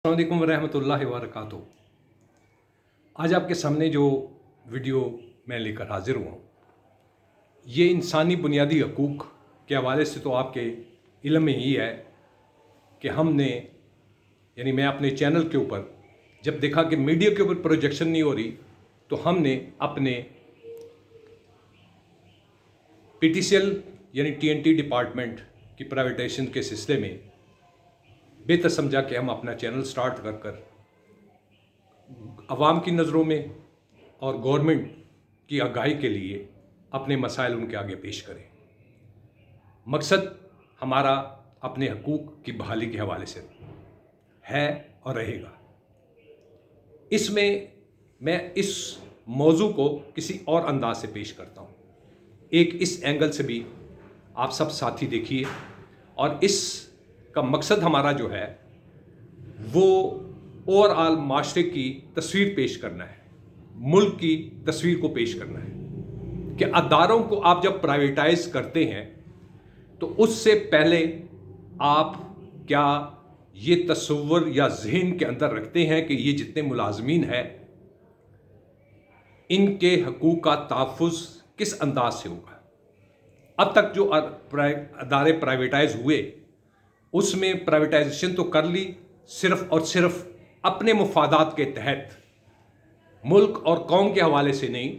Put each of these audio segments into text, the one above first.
अस्सलाम वालेकुम वरहमतुल्लाहि वबरकातुहू। आज आपके सामने जो वीडियो मैं लेकर हाजिर हुआ हूँ, ये इंसानी बुनियादी हकूक़ के हवाले से तो आपके इल्म में ही है कि हमने यानी मैं अपने चैनल के ऊपर जब देखा कि मीडिया के ऊपर प्रोजेक्शन नहीं हो रही, तो हमने अपने PTCL यानी TNT डिपार्टमेंट की प्राइवेटाइजेशन के सिलसिले में बेहतर समझा कि हम अपना चैनल स्टार्ट कर कर आवाम की नज़रों में और गवर्नमेंट की आगाही के लिए अपने मसाइल उनके आगे पेश करें। मकसद हमारा अपने हकूक़ की बहाली के हवाले से है और रहेगा। इसमें मैं इस मौजू को किसी और अंदाज से पेश करता हूँ। एक इस एंगल से भी आप सब साथी देखिए, और इस का मकसद हमारा जो है वो ओवरऑल माशरे की तस्वीर पेश करना है, मुल्क की तस्वीर को पेश करना है कि अदारों को आप जब प्राइवेटाइज करते हैं तो उससे पहले आप क्या ये तस्वुर या जहन के अंदर रखते हैं कि ये जितने मुलाजमीन हैं इनके हकूक़ का तहफ़्फ़ुज़ किस अंदाज से होगा। अब तक जो अदारे प्राइवेटाइज हुए उसमें प्राइवेटाइजेशन तो कर ली सिर्फ और सिर्फ अपने मुफादात के तहत, मुल्क और कौम के हवाले से नहीं।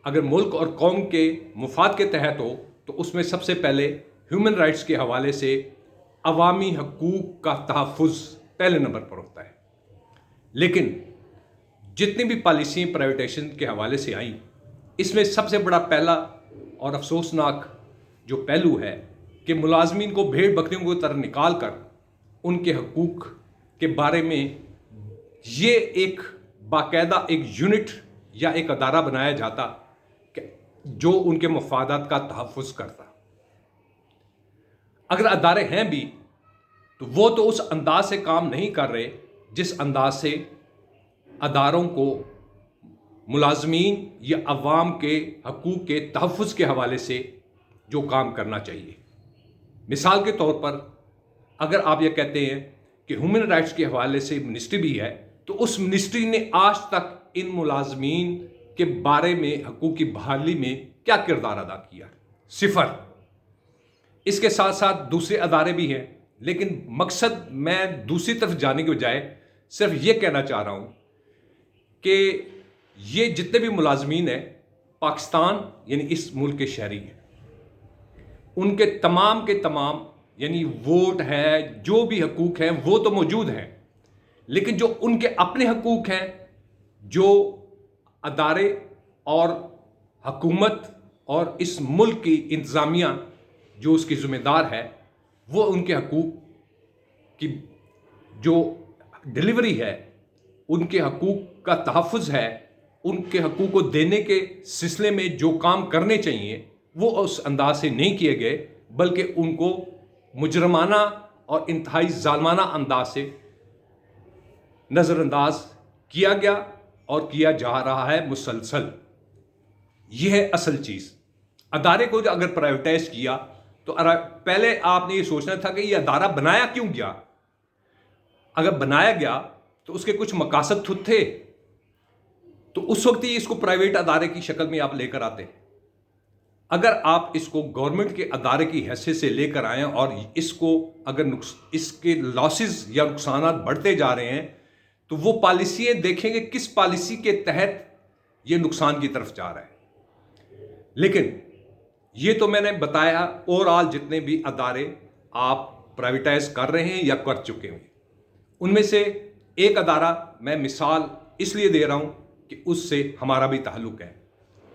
अगर मुल्क और कौम के मुफाद के तहत हो तो उसमें सबसे पहले ह्यूमन राइट्स के हवाले से अवामी हकूक़ का तहफ़्फ़ुज़ पहले नंबर पर होता है। लेकिन जितनी भी पॉलिसियाँ प्राइवेटाइजेशन के हवाले से आई, इसमें सबसे बड़ा पहला और अफसोसनाक जो पहलू है कि मुलाजमीन को भेड़ बकरियों की तरह निकाल कर उनके हकूक़ के बारे में ये एक बाकायदा एक यूनिट या एक अदारा बनाया जाता कि जो उनके मफादात का तहफ़्फ़ुज़ करता। अगर अदारे हैं भी तो वो तो उस अंदाज से काम नहीं कर रहे जिस अंदाज से अदारों को मुलाजमीन या अवाम के हकूक़ के तहफ़्फ़ुज़ के हवाले से जो काम करना चाहिए। मिसाल के तौर पर अगर आप ये कहते हैं कि ह्यूमन राइट्स के हवाले से मिनिस्ट्री भी है, तो उस मिनिस्ट्री ने आज तक इन मुलाजमीन के बारे में हकूक़ की बहाली में क्या किरदार अदा किया? सिफर। इसके साथ साथ दूसरे अदारे भी हैं, लेकिन मकसद मैं दूसरी तरफ जाने के बजाय सिर्फ ये कहना चाह रहा हूँ कि ये जितने भी मुलाजमीन हैं पाकिस्तान यानी इस मुल्क के शहरी हैं, उनके तमाम के तमाम यानी वोट है, जो भी हकूक़ हैं वो तो मौजूद हैं, लेकिन जो उनके अपने हकूक़ हैं, जो अदारे और हकूमत और इस मुल्क की इंतज़ामिया जो उसकी ज़िम्मेदार है, वो उनके हकूक़ की जो डिलीवरी है, उनके हकूक़ का तहफ़्फ़ुज़ है, उनके हकूक़ को देने के सिलसिले में जो काम करने चाहिए वो उस अंदाज से नहीं किए गए, बल्कि उनको मुजरमाना और इंतहाई जालमाना अंदाज से नज़रअंदाज किया गया और किया जा रहा है मुसलसल। यह है असल चीज़। अदारे को अगर प्राइवेटाइज किया तो पहले आपने ये सोचना था कि ये अदारा बनाया क्यों गया। अगर बनाया गया तो उसके कुछ मकासद खुद थे, तो उस वक्त ही इसको प्राइवेट अदारे की शक्ल में आप लेकर आते। अगर आप इसको गवर्नमेंट के अदारे की हैसियत से लेकर आएँ और इसको अगर इसके लॉसेस या नुकसानात बढ़ते जा रहे हैं, तो वो पॉलिसियाँ देखेंगे किस पॉलिसी के तहत ये नुकसान की तरफ जा रहा है। लेकिन ये तो मैंने बताया ओवरऑल जितने भी अदारे आप प्राइवेटाइज कर रहे हैं या कर चुके हैं, उनमें से एक अदारा मैं मिसाल इसलिए दे रहा हूँ कि उससे हमारा भी ताल्लुक़ है।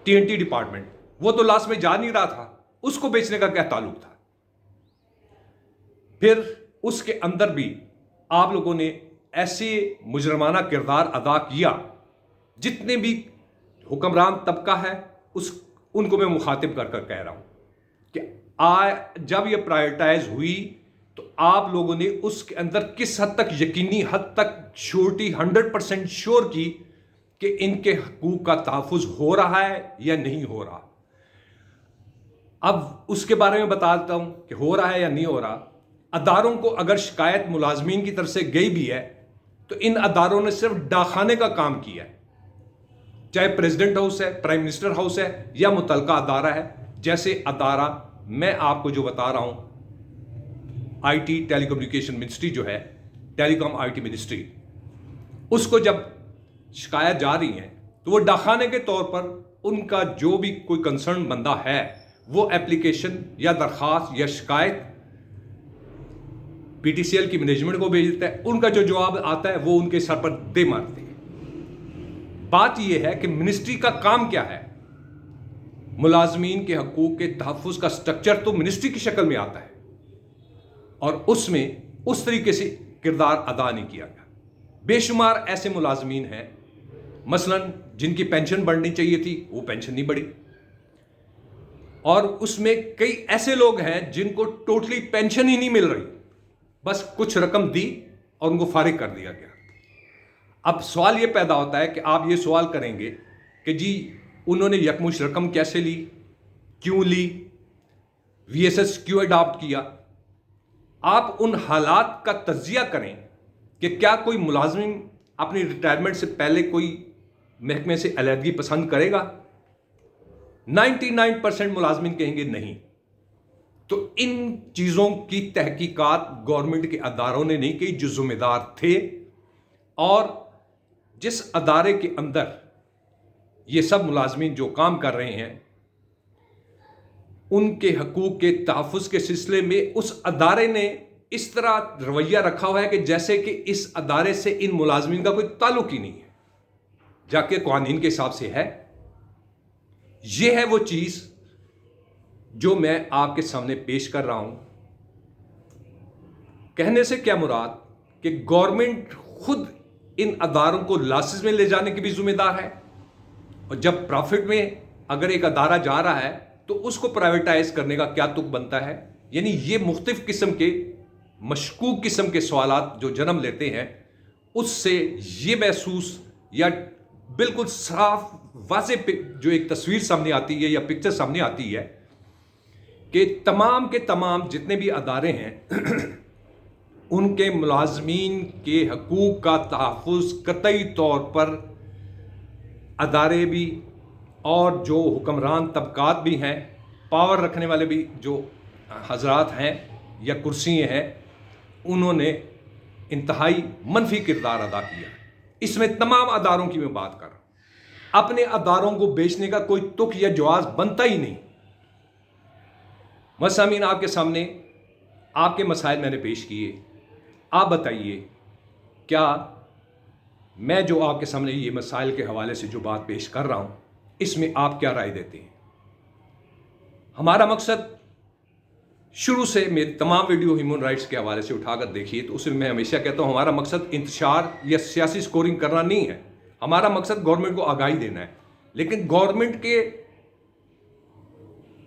TNT डिपार्टमेंट, वो तो लास्ट में जा नहीं रहा था, उसको बेचने का क्या ताल्लुक था? फिर उसके अंदर भी आप लोगों ने ऐसे मुजरमाना किरदार अदा किया, जितने भी हुक्मरान तबका है उनको मैं मुखातिब कर कर कह रहा हूं कि जब ये प्राइवेटाइज हुई तो आप लोगों ने उसके अंदर किस हद तक यकीनी हद तक श्योरिटी 100% श्योर की कि इनके हकूक़ का तहफ़्फ़ुज़ हो रहा है या नहीं हो रहा। अब उसके बारे में बता देता हूं कि हो रहा है या नहीं हो रहा। अदारों को अगर शिकायत मुलाजमीन की तरफ से गई भी है تو ان اداروں نے صرف ڈاکخانے کا کام کیا ہے، چاہے پریزیڈنٹ ہاؤس ہے، پرائم منسٹر ہاؤس ہے یا متعلقہ ادارہ ہے. جیسے ادارہ میں آپ کو جو بتا رہا ہوں، I T telecommunication ministry جو ہے، ٹیلی کام آئی ٹی منسٹری، اس کو جب شکایت جا رہی ہیں تو وہ ڈاکخانے کے طور پر ان کا جو بھی کوئی کنسرن بندہ ہے وہ اپلیکیشن یا درخواست یا شکایت پی ٹی سی ایل کی مینجمنٹ کو بھیج دیتا ہے. ان کا جو جواب آتا ہے وہ ان کے سر پر دے مارتے ہیں. بات یہ ہے کہ منسٹری کا کام کیا ہے؟ ملازمین کے حقوق کے تحفظ کا سٹرکچر تو منسٹری کی شکل میں آتا ہے اور اس میں اس طریقے سے کردار ادا نہیں کیا گیا. بے شمار ایسے ملازمین ہیں مثلا جن کی پینشن بڑھنی چاہیے تھی وہ پینشن نہیں بڑھی، اور اس میں کئی ایسے لوگ ہیں جن کو ٹوٹلی پینشن ہی نہیں مل رہی، بس کچھ رقم دی اور ان کو فارغ کر دیا گیا. اب سوال یہ پیدا ہوتا ہے کہ آپ یہ سوال کریں گے کہ جی انہوں نے یکمشت رقم کیسے لی، کیوں لی، وی ایس ایس کیوں اڈاپٹ کیا؟ آپ ان حالات کا تجزیہ کریں کہ کیا کوئی ملازم اپنی ریٹائرمنٹ سے پہلے کوئی محکمے سے علیحدگی پسند کرے گا؟ 99% ملازمین کہیں گے نہیں. تو ان چیزوں کی تحقیقات گورنمنٹ کے اداروں نے نہیں کی جو ذمہ دار تھے، اور جس ادارے کے اندر یہ سب ملازمین جو کام کر رہے ہیں ان کے حقوق کے تحفظ کے سلسلے میں اس ادارے نے اس طرح رویہ رکھا ہوا ہے کہ جیسے کہ اس ادارے سے ان ملازمین کا کوئی تعلق ہی نہیں ہے، جا کے قوانین کے حساب سے ہے. یہ ہے وہ چیز جو میں آپ کے سامنے پیش کر رہا ہوں. کہنے سے کیا مراد کہ گورنمنٹ خود ان اداروں کو لاسز میں لے جانے کی بھی ذمہ دار ہے، اور جب پروفٹ میں اگر ایک ادارہ جا رہا ہے تو اس کو پرائیویٹائز کرنے کا کیا تک بنتا ہے. یعنی یہ مختلف قسم کے مشکوک قسم کے سوالات جو جنم لیتے ہیں، اس سے یہ محسوس یا بالکل صاف واضح جو ایک تصویر سامنے آتی ہے یا پکچر سامنے آتی ہے کہ تمام کے تمام جتنے بھی ادارے ہیں ان کے ملازمین کے حقوق کا تحفظ قطعی طور پر ادارے بھی اور جو حکمران طبقات بھی ہیں، پاور رکھنے والے بھی جو حضرات ہیں یا کرسیاں ہیں، انہوں نے انتہائی منفی کردار ادا کیا. اس میں تمام اداروں کی میں بات کر رہا ہوں. اپنے اداروں کو بیچنے کا کوئی تک یا جواز بنتا ہی نہیں. مسامعین، آپ کے سامنے آپ کے مسائل میں نے پیش کیے. آپ بتائیے کیا میں جو آپ کے سامنے یہ مسائل کے حوالے سے جو بات پیش کر رہا ہوں اس میں آپ کیا رائے دیتے ہیں؟ ہمارا مقصد شروع سے میری تمام ویڈیو ہیومن رائٹس کے حوالے سے اٹھا کر دیکھیے تو اس میں ہمیشہ کہتا ہوں ہمارا مقصد انتشار یا سیاسی سکورنگ کرنا نہیں ہے. ہمارا مقصد گورنمنٹ کو آگاہی دینا ہے. لیکن گورنمنٹ کے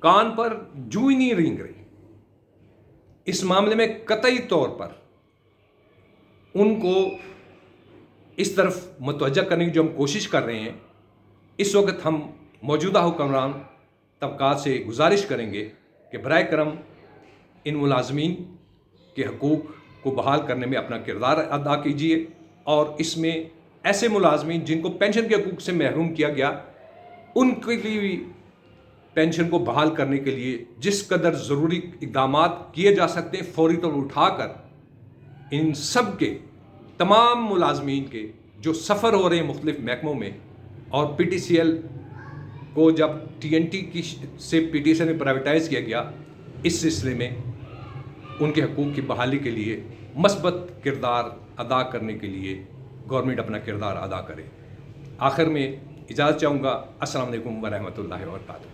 کان پر جو ہی نہیں رینگ رہی اس معاملے میں. قطعی طور پر ان کو اس طرف متوجہ کرنے کی جو ہم کوشش کر رہے ہیں، اس وقت ہم موجودہ حکمران طبقات سے گزارش کریں گے کہ برائے کرم ان ملازمین کے حقوق کو بحال کرنے میں اپنا کردار ادا کیجیے، اور اس میں ایسے ملازمین جن کو پینشن کے حقوق سے محروم کیا گیا ان کے لیے بھی پینشن کو بحال کرنے کے لیے جس قدر ضروری اقدامات کیے جا سکتے ہیں فوری طور اٹھا کر ان سب کے تمام ملازمین کے جو سفر ہو رہے ہیں مختلف محکموں میں، اور پی ٹی سی ایل کو جب ٹی این ٹی کی سے پی ٹی سی ایل میں پرائیویٹائز کیا گیا، اس سلسلے میں ان کے حقوق کی بحالی کے لیے مثبت کردار ادا کرنے کے لیے گورنمنٹ اپنا کردار ادا کرے. آخر میں اجازت چاہوں گا. السلام علیکم ورحمۃ اللہ وبرکاتہ.